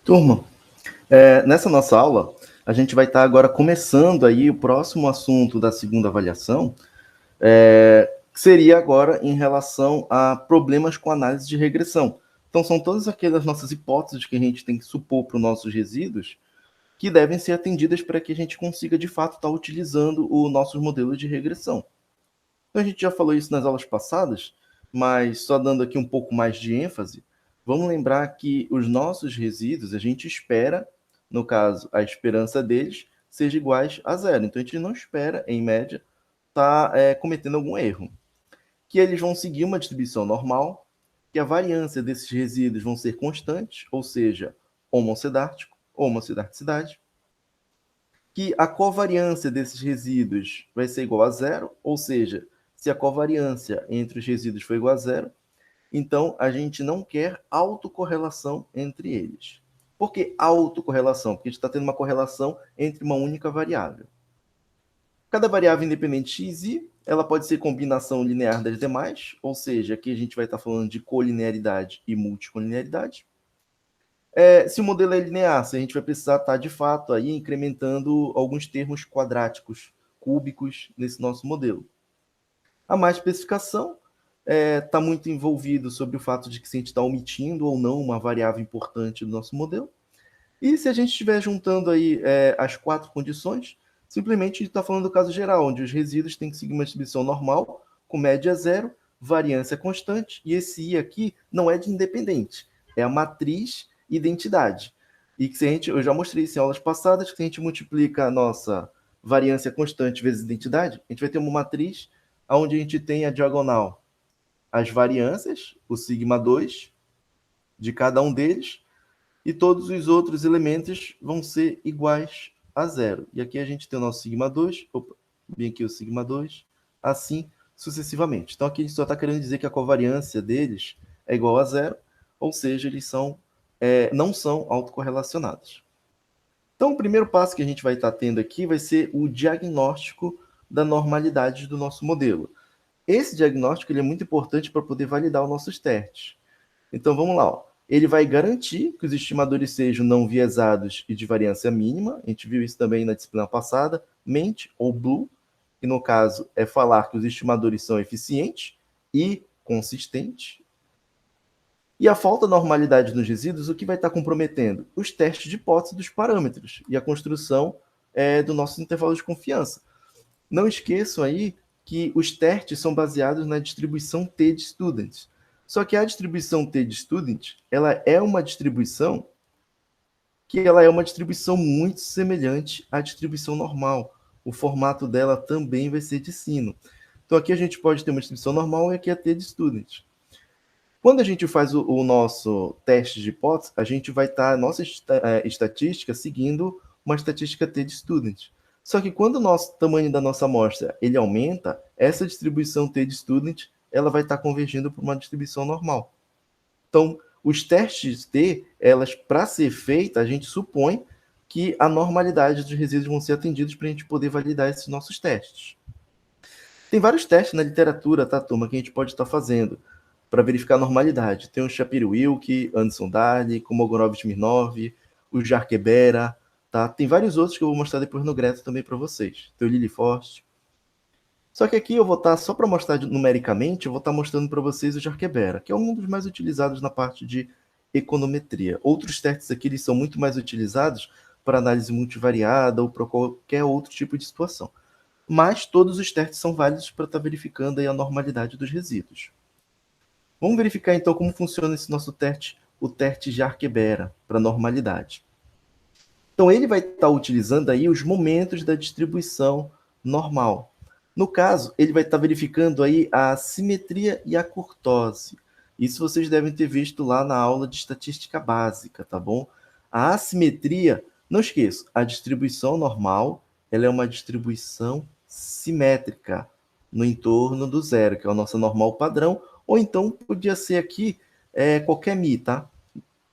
Turma, nessa nossa aula, a gente vai estar agora começando aí o próximo assunto da segunda avaliação, que seria agora em relação a problemas com análise de regressão. Então, são todas aquelas nossas hipóteses que a gente tem que supor para os nossos resíduos que devem ser atendidas para que a gente consiga, de fato, estar utilizando o nosso modelo de regressão. Então, a gente já falou isso nas aulas passadas, mas só dando aqui um pouco mais de ênfase, vamos lembrar que os nossos resíduos, a gente espera, no caso, a esperança deles, seja iguais a zero. Então, a gente não espera, em média, estar cometendo algum erro. Que eles vão seguir uma distribuição normal, que a variância desses resíduos vão ser constantes, ou seja, homocedártico, homocedarticidade, que a covariância desses resíduos vai ser igual a zero, ou seja, se a covariância entre os resíduos for igual a zero, então a gente não quer autocorrelação entre eles. Por que autocorrelação? Porque a gente está tendo uma correlação entre uma única variável. Cada variável independente x e ela pode ser combinação linear das demais, ou seja, aqui a gente vai estar falando de colinearidade e multicolinearidade. Se o modelo é linear, se a gente vai precisar estar, de fato, aí incrementando alguns termos quadráticos, cúbicos, nesse nosso modelo. A má especificação está muito envolvido sobre o fato de que se a gente está omitindo ou não uma variável importante do nosso modelo. E se a gente estiver juntando aí as quatro condições, simplesmente a gente está falando do caso geral, onde os resíduos têm que seguir uma distribuição normal, com média zero, variância constante, e esse I aqui não é de independente, é a matriz identidade. E que se a gente, eu já mostrei isso em aulas passadas, que se a gente multiplica a nossa variância constante vezes identidade, a gente vai ter uma matriz onde a gente tem a diagonal as variâncias, o sigma 2 de cada um deles, e todos os outros elementos vão ser iguais a zero. E aqui a gente tem o nosso sigma 2, bem aqui o sigma 2, assim sucessivamente. Então aqui a gente só está querendo dizer que a covariância deles é igual a zero, ou seja, eles não são autocorrelacionados. Então o primeiro passo que a gente vai estar tendo aqui vai ser o diagnóstico da normalidade do nosso modelo. Esse diagnóstico ele é muito importante para poder validar os nossos testes. Então vamos lá. Ó. Ele vai garantir que os estimadores sejam não viesados e de variância mínima. A gente viu isso também na disciplina passada. Mente ou blue, que no caso é falar que os estimadores são eficientes e consistentes. E a falta de normalidade nos resíduos, o que vai estar comprometendo? Os testes de hipótese dos parâmetros e a construção do nosso intervalo de confiança. Não esqueçam aí que os testes são baseados na distribuição T de students. Só que a distribuição T de student, ela é uma distribuição muito semelhante à distribuição normal. O formato dela também vai ser de sino. Então aqui a gente pode ter uma distribuição normal e aqui a T de student. Quando a gente faz o nosso teste de hipótese, a gente vai estar a nossa estatística seguindo uma estatística T de student. Só que quando o nosso tamanho da nossa amostra ele aumenta, essa distribuição T de student ela vai estar convergindo para uma distribuição normal. Então, os testes T, elas para ser feita, a gente supõe que a normalidade dos resíduos vão ser atendidos para a gente poder validar esses nossos testes. Tem vários testes na literatura, tá, turma, que a gente pode estar fazendo para verificar a normalidade. Tem o Shapiro-Wilk, Anderson Daly, Kolmogorov-Smirnov, o Jarquebera, tá? Tem vários outros que eu vou mostrar depois no Greto também para vocês. Tem o Lilliforst. Só que aqui eu vou estar, só para mostrar numericamente, eu vou estar mostrando para vocês o Jarquebera, que é um dos mais utilizados na parte de econometria. Outros testes aqui eles são muito mais utilizados para análise multivariada ou para qualquer outro tipo de situação. Mas todos os testes são válidos para estar verificando aí a normalidade dos resíduos. Vamos verificar então como funciona esse nosso teste, o teste Jarquebera, para normalidade. Então ele vai estar utilizando aí os momentos da distribuição normal. No caso, ele vai estar verificando aí a simetria e a curtose. Isso vocês devem ter visto lá na aula de estatística básica, tá bom? A assimetria, não esqueça, a distribuição normal, ela é uma distribuição simétrica no entorno do zero, que é a nossa normal padrão, ou então podia ser aqui qualquer mi, tá?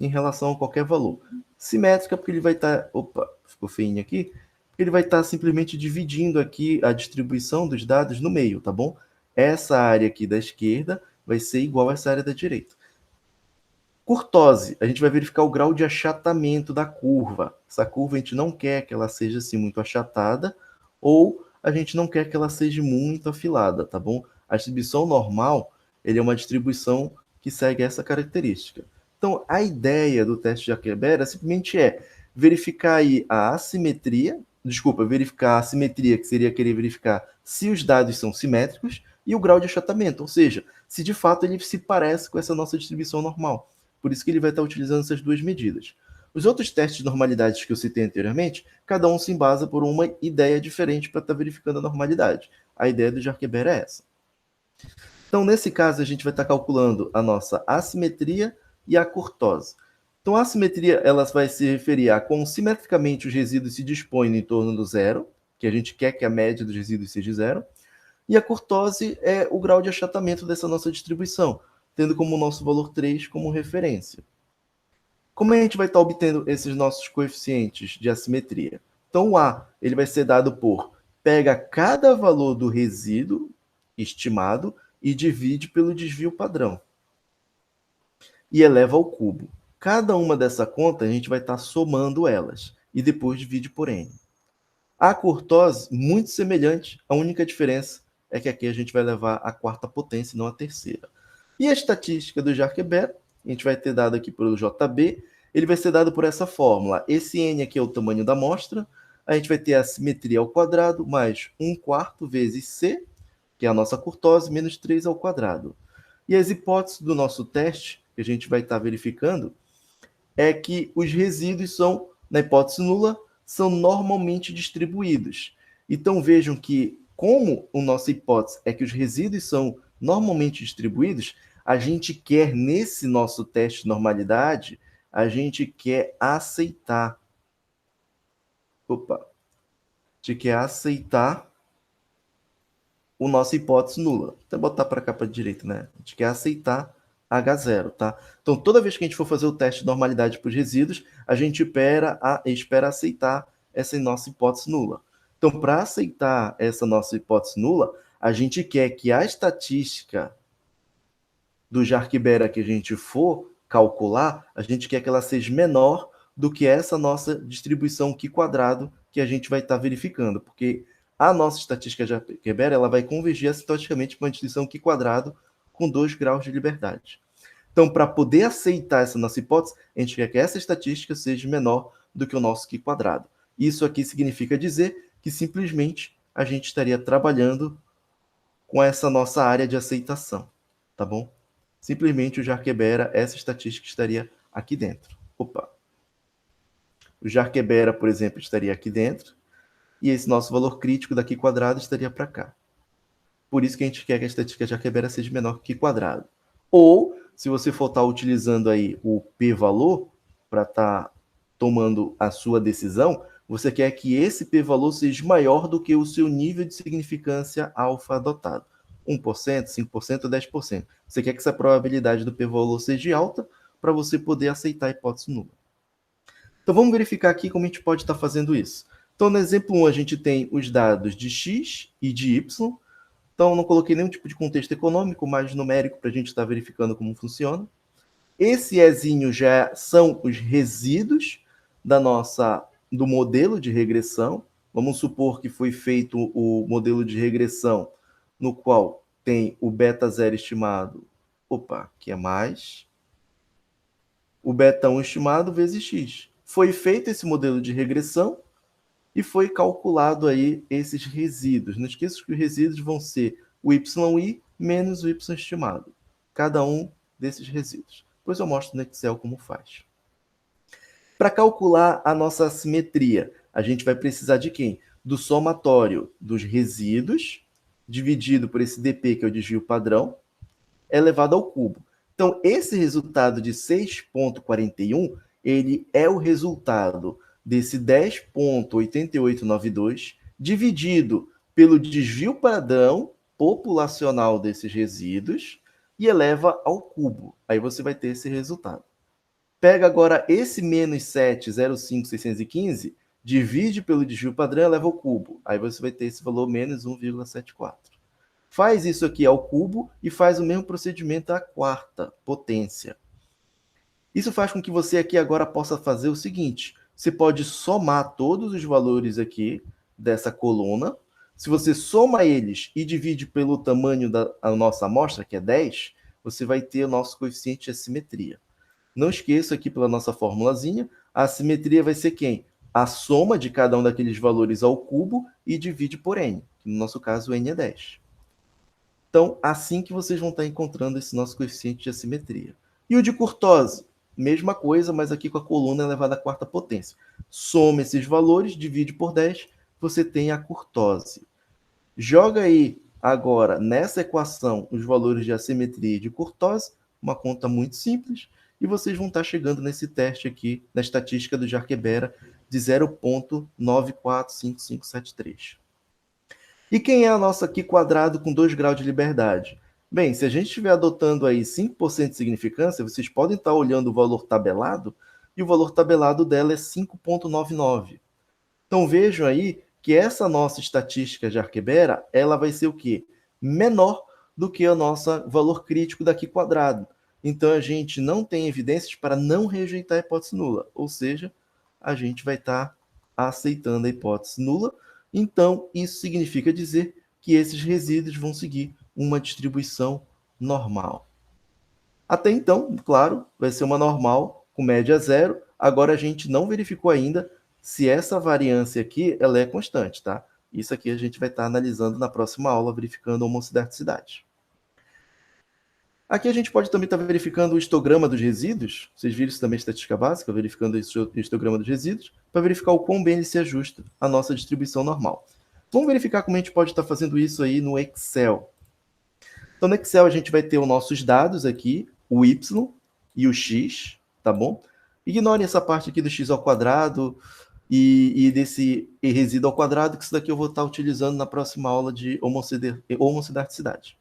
Em relação a qualquer valor. Simétrica, porque ele vai estar... Opa, ficou feinho aqui. Porque ele vai estar simplesmente dividindo aqui a distribuição dos dados no meio, tá bom? Essa área aqui da esquerda vai ser igual a essa área da direita. Curtose, a gente vai verificar o grau de achatamento da curva. Essa curva a gente não quer que ela seja assim muito achatada, ou a gente não quer que ela seja muito afilada, tá bom? A distribuição normal, ele é uma distribuição que segue essa característica. Então, a ideia do teste de Arquebera simplesmente é verificar aí a assimetria, verificar a simetria, que seria querer verificar se os dados são simétricos, e o grau de achatamento, ou seja, se de fato ele se parece com essa nossa distribuição normal. Por isso que ele vai estar utilizando essas duas medidas. Os outros testes de normalidades que eu citei anteriormente, cada um se embasa por uma ideia diferente para estar verificando a normalidade. A ideia do Jarqueber é essa. Então, nesse caso, a gente vai estar calculando a nossa assimetria e a curtose. Então, a assimetria ela vai se referir a quão simetricamente os resíduos se dispõem em torno do zero, que a gente quer que a média dos resíduos seja zero, e a curtose é o grau de achatamento dessa nossa distribuição, tendo como nosso valor 3 como referência. Como a gente vai estar obtendo esses nossos coeficientes de assimetria? Então, o A ele vai ser dado por pega cada valor do resíduo estimado e divide pelo desvio padrão. E eleva ao cubo. Cada uma dessa conta, a gente vai estar somando elas. E depois divide por N. A curtose, muito semelhante, a única diferença é que aqui a gente vai levar a quarta potência e não a terceira. E a estatística do Jarqueber, a gente vai ter dado aqui pelo JB, ele vai ser dado por essa fórmula. Esse N aqui é o tamanho da amostra, a gente vai ter a simetria ao quadrado, mais 1/4 vezes C, que é a nossa curtose, menos 3 ao quadrado. E as hipóteses do nosso teste, que a gente vai estar verificando, é que os resíduos são, na hipótese nula, são normalmente distribuídos. Então vejam que, como a nossa hipótese é que os resíduos são normalmente distribuídos, a gente quer, nesse nosso teste de normalidade, a gente quer aceitar. A gente quer aceitar o nossa hipótese nula. Vou até botar para cá para a direita, né? A gente quer aceitar H0, tá? Então, toda vez que a gente for fazer o teste de normalidade para os resíduos, a gente espera aceitar essa nossa hipótese nula. Então, para aceitar essa nossa hipótese nula, a gente quer que a estatística do Jarquibera que a gente for calcular, a gente quer que ela seja menor do que essa nossa distribuição Q quadrado que a gente vai estar verificando, porque a nossa estatística de Jarquibera ela vai convergir assintoticamente para uma distribuição Q quadrado com 2 graus de liberdade. Então, para poder aceitar essa nossa hipótese, a gente quer que essa estatística seja menor do que o nosso Q quadrado. Isso aqui significa dizer que simplesmente a gente estaria trabalhando com essa nossa área de aceitação, tá bom? Simplesmente o Jarquebera, essa estatística estaria aqui dentro. O Jarquebera, por exemplo, estaria aqui dentro, e esse nosso valor crítico daqui quadrado estaria para cá. Por isso que a gente quer que a estatística de Jarquebera seja menor que quadrado. Ou, se você for estar utilizando aí o p-valor para estar tomando a sua decisão, você quer que esse p-valor seja maior do que o seu nível de significância alfa adotado. 1%, 5% ou 10%. Você quer que essa probabilidade do p-valor seja alta para você poder aceitar a hipótese nula. Então, vamos verificar aqui como a gente pode estar fazendo isso. Então, no exemplo 1, a gente tem os dados de x e de y. Então, não coloquei nenhum tipo de contexto econômico, mais numérico, para a gente estar verificando como funciona. Esse Ezinho já são os resíduos do modelo de regressão. Vamos supor que foi feito o modelo de regressão no qual tem o beta 0 estimado, que é mais, o beta 1 estimado vezes x. Foi feito esse modelo de regressão e foi calculado aí esses resíduos. Não esqueça que os resíduos vão ser o yi menos o y estimado. Cada um desses resíduos. Depois eu mostro no Excel como faz. Para calcular a nossa assimetria, a gente vai precisar de quem? Do somatório dos resíduos, dividido por esse dp, que é o desvio padrão, elevado ao cubo. Então, esse resultado de 6,41, ele é o resultado desse 10,8892 dividido pelo desvio padrão populacional desses resíduos e eleva ao cubo. Aí você vai ter esse resultado. Pega agora esse menos 7,05,615, divide pelo desvio padrão e eleva ao cubo. Aí você vai ter esse valor menos 1,74. Faz isso aqui ao cubo e faz o mesmo procedimento à quarta potência. Isso faz com que você aqui agora possa fazer o seguinte, você pode somar todos os valores aqui dessa coluna. Se você soma eles e divide pelo tamanho da nossa amostra, que é 10, você vai ter o nosso coeficiente de assimetria. Não esqueça aqui pela nossa formulazinha, a assimetria vai ser quem? A soma de cada um daqueles valores ao cubo e divide por n, que no nosso caso n é 10. Então, assim que vocês vão estar encontrando esse nosso coeficiente de assimetria. E o de curtose? Mesma coisa, mas aqui com a coluna elevada à quarta potência. Soma esses valores, divide por 10, você tem a curtose. Joga aí agora nessa equação os valores de assimetria e de curtose, uma conta muito simples, e vocês vão estar chegando nesse teste aqui, na estatística do Jarquebera, de 0,945573. E quem é a nossa aqui quadrado com 2 graus de liberdade? Bem, se a gente estiver adotando aí 5% de significância, vocês podem estar olhando o valor tabelado, e o valor tabelado dela é 5,99. Então vejam aí que essa nossa estatística de Arquebera, ela vai ser o quê? Menor do que o nosso valor crítico daqui quadrado. Então a gente não tem evidências para não rejeitar a hipótese nula, ou seja, a gente vai estar aceitando a hipótese nula. Então isso significa dizer que esses resíduos vão seguir uma distribuição normal. Até então, claro, vai ser uma normal com média zero. Agora a gente não verificou ainda se essa variância aqui ela é constante, tá? Isso aqui a gente vai estar analisando na próxima aula, verificando a homocidarticidade. Aqui a gente pode também estar verificando o histograma dos resíduos. Vocês viram isso também, estatística básica, verificando o histograma dos resíduos, para verificar o quão bem ele se ajusta à nossa distribuição normal. Vamos verificar como a gente pode estar fazendo isso aí no Excel. Então, no Excel, a gente vai ter os nossos dados aqui, o Y e o X, tá bom? Ignorem essa parte aqui do X ao quadrado e desse resíduo ao quadrado, que isso daqui eu vou estar utilizando na próxima aula de homocidarticidade.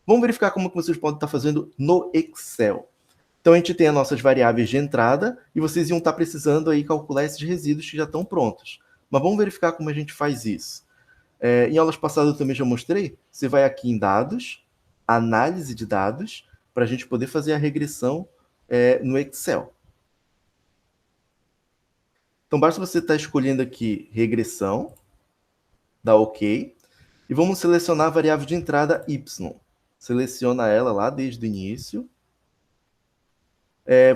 Vamos verificar como que vocês podem estar fazendo no Excel. Então, a gente tem as nossas variáveis de entrada e vocês iam estar precisando aí calcular esses resíduos que já estão prontos. Mas vamos verificar como a gente faz isso. Em aulas passadas eu também já mostrei. Você vai aqui em dados, análise de dados, para a gente poder fazer a regressão no Excel. Então, basta você estar escolhendo aqui regressão, dá OK, e vamos selecionar a variável de entrada Y. Seleciona ela lá desde o início.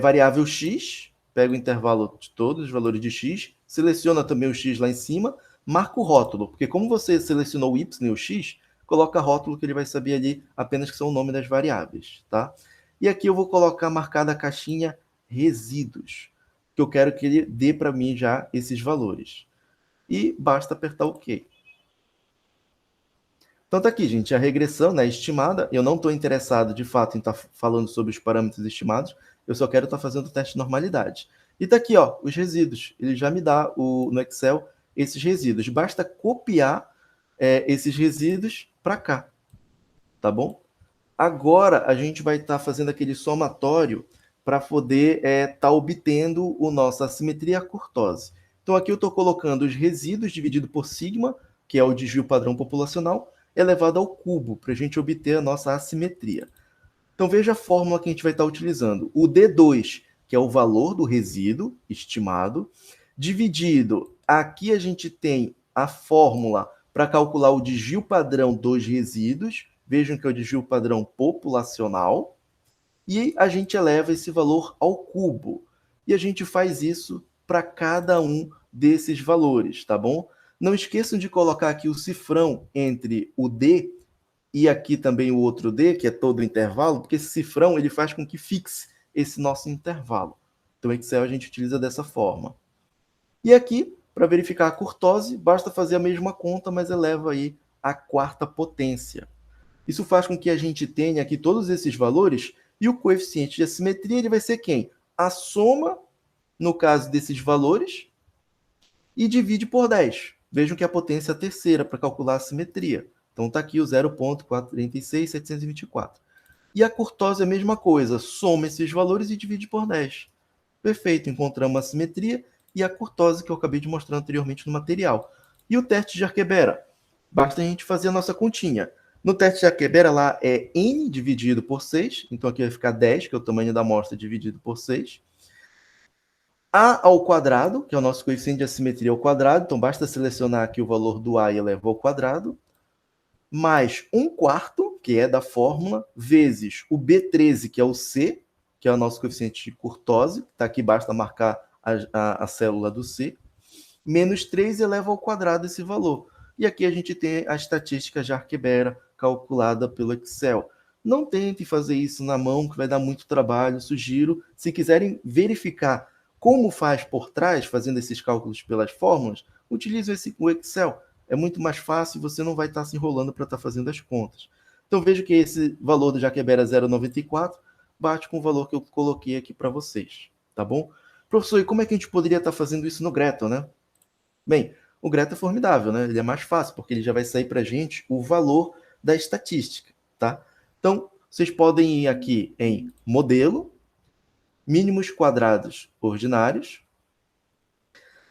Variável X, pega o intervalo de todos os valores de X, seleciona também o X lá em cima, marca o rótulo, porque como você selecionou o Y e o X, coloca rótulo que ele vai saber ali apenas que são o nome das variáveis, tá? E aqui eu vou colocar marcada a caixinha resíduos, que eu quero que ele dê para mim já esses valores. E basta apertar OK. Então tá aqui, gente, a regressão, né, estimada. Eu não estou interessado, de fato, em estar falando sobre os parâmetros estimados, eu só quero estar fazendo o teste de normalidade. E tá aqui, ó, os resíduos. Ele já me dá no Excel esses resíduos. Basta copiar esses resíduos para cá, tá bom? Agora a gente vai estar fazendo aquele somatório para poder estar obtendo a nossa assimetria e a curtose. Então aqui eu estou colocando os resíduos dividido por sigma, que é o desvio padrão populacional, elevado ao cubo, para a gente obter a nossa assimetria. Então veja a fórmula que a gente vai estar utilizando. O D2, que é o valor do resíduo estimado, dividido, aqui a gente tem a fórmula para calcular o desvio padrão dos resíduos, vejam que é o desvio padrão populacional, e a gente eleva esse valor ao cubo. E a gente faz isso para cada um desses valores, tá bom? Não esqueçam de colocar aqui o cifrão entre o D e aqui também o outro D, que é todo o intervalo, porque esse cifrão ele faz com que fixe esse nosso intervalo. Então, o Excel a gente utiliza dessa forma. E aqui, para verificar a curtose, basta fazer a mesma conta, mas eleva aí a quarta potência. Isso faz com que a gente tenha aqui todos esses valores e o coeficiente de assimetria ele vai ser quem? A soma, no caso desses valores, e divide por 10. Vejam que a potência é a terceira para calcular a simetria. Então está aqui o 0,436724. E a curtose é a mesma coisa, soma esses valores e divide por 10. Perfeito, encontramos a simetria e a curtose que eu acabei de mostrar anteriormente no material. E o teste de Arquebera? Basta a gente fazer a nossa continha. No teste de Arquebera, lá é N dividido por 6, então aqui vai ficar 10, que é o tamanho da amostra dividido por 6. A ao quadrado, que é o nosso coeficiente de assimetria ao quadrado, então basta selecionar aqui o valor do A e elevar ao quadrado, mais 1/4, que é da fórmula, vezes o B13, que é o C, que é o nosso coeficiente de curtose, tá aqui, basta marcar a célula do C, menos 3 eleva ao quadrado esse valor. E aqui a gente tem a estatística de Arquebera calculada pelo Excel. Não tente fazer isso na mão, que vai dar muito trabalho. Sugiro, se quiserem verificar como faz por trás, fazendo esses cálculos pelas fórmulas, utilize o Excel. É muito mais fácil, você não vai estar se enrolando para estar fazendo as contas. Então vejo que esse valor do Arquebera 0,94 bate com o valor que eu coloquei aqui para vocês, tá bom? Professor, e como é que a gente poderia estar fazendo isso no Gretel, né? Bem, o Gretel é formidável, né? Ele é mais fácil, porque ele já vai sair para a gente o valor da estatística, tá? Então, vocês podem ir aqui em modelo, mínimos quadrados ordinários,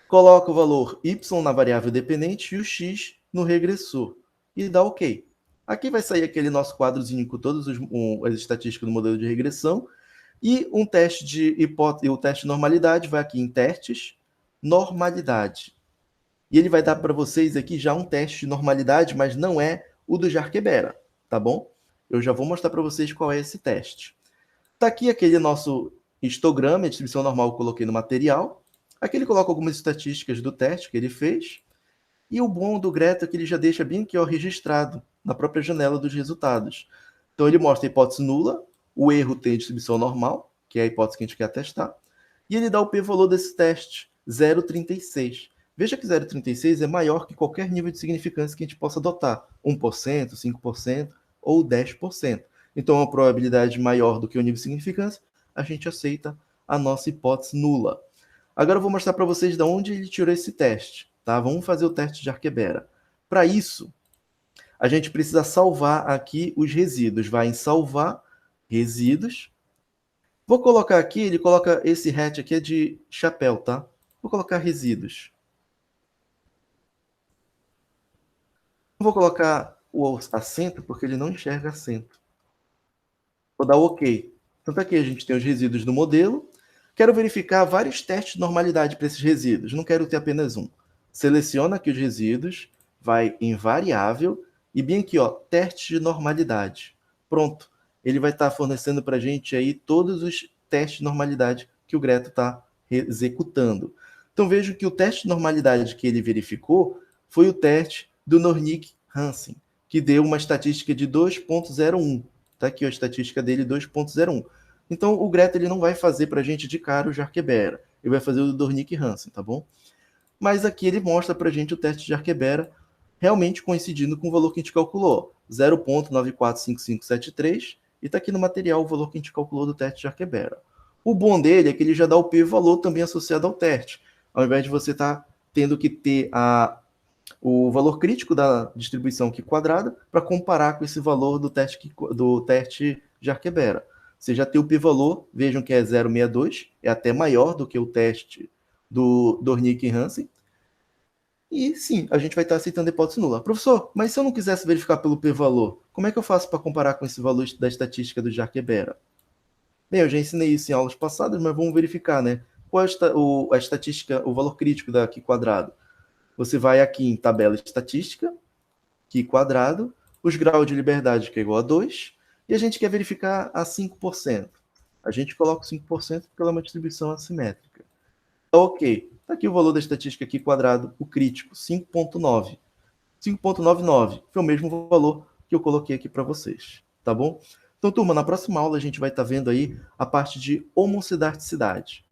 coloca o valor y na variável dependente e o x no regressor e dá OK. Aqui vai sair aquele nosso quadrozinho com todas as estatísticas do modelo de regressão e um teste de hipótese, o teste de normalidade vai aqui em testes, normalidade. E ele vai dar para vocês aqui já um teste de normalidade, mas não é o do Arquebera, tá bom? Eu já vou mostrar para vocês qual é esse teste. Está aqui aquele nosso histograma, a distribuição normal que eu coloquei no material. Aqui ele coloca algumas estatísticas do teste que ele fez. E o bom do Gretel é que ele já deixa bem aqui ó, registrado na própria janela dos resultados. Então ele mostra a hipótese nula, o erro tem a distribuição normal, que é a hipótese que a gente quer testar, e ele dá o p-valor desse teste, 0,36. Veja que 0,36 é maior que qualquer nível de significância que a gente possa adotar, 1%, 5% ou 10%. Então, uma probabilidade maior do que o nível de significância, a gente aceita a nossa hipótese nula. Agora eu vou mostrar para vocês de onde ele tirou esse teste. Tá? Vamos fazer o teste de Arquebera. Para isso, a gente precisa salvar aqui os resíduos. Vai em salvar resíduos. Vou colocar aqui, ele coloca esse hatch aqui é de chapéu, tá? Vou colocar resíduos. Vou colocar o acento, porque ele não enxerga acento. Vou dar OK. Então, aqui a gente tem os resíduos do modelo. Quero verificar vários testes de normalidade para esses resíduos. Não quero ter apenas um. Seleciona aqui os resíduos, vai em variável e bem aqui, ó, teste de normalidade. Pronto. Ele vai estar fornecendo para a gente aí todos os testes de normalidade que o Gretel está executando. Então, vejo que o teste de normalidade que ele verificou foi o teste do Nornick-Hansen, que deu uma estatística de 2,01. Está aqui a estatística dele, 2,01. Então, o Gretel ele não vai fazer para a gente de cara o Arquebera. Ele vai fazer o do Dornick-Hansen, tá bom? Mas aqui ele mostra para a gente o teste de Arquebera realmente coincidindo com o valor que a gente calculou, 0,945573, e está aqui no material o valor que a gente calculou do teste de Arquebera. O bom dele é que ele já dá o p-valor também associado ao teste, ao invés de você estar tendo que ter o valor crítico da distribuição aqui quadrada para comparar com esse valor do teste de Arquebera. Você já tem o p-valor, vejam que é 0,62, é até maior do que o teste do Dornick-Hansen. E sim, a gente vai estar aceitando a hipótese nula. Professor, mas se eu não quisesse verificar pelo p-valor, como é que eu faço para comparar com esse valor da estatística do Arquebera? Bem, eu já ensinei isso em aulas passadas, mas vamos verificar, né? Qual é a estatística, o valor crítico da Q quadrado? Você vai aqui em tabela estatística, Q quadrado, os graus de liberdade que é igual a 2, e a gente quer verificar a 5%. A gente coloca 5% porque ela é uma distribuição assimétrica. Ok, está aqui o valor da estatística Q quadrado, o crítico, 5,9. 5,99 foi o mesmo valor que eu coloquei aqui para vocês, tá bom? Então, turma, na próxima aula a gente vai estar vendo aí a parte de homocidarticidade.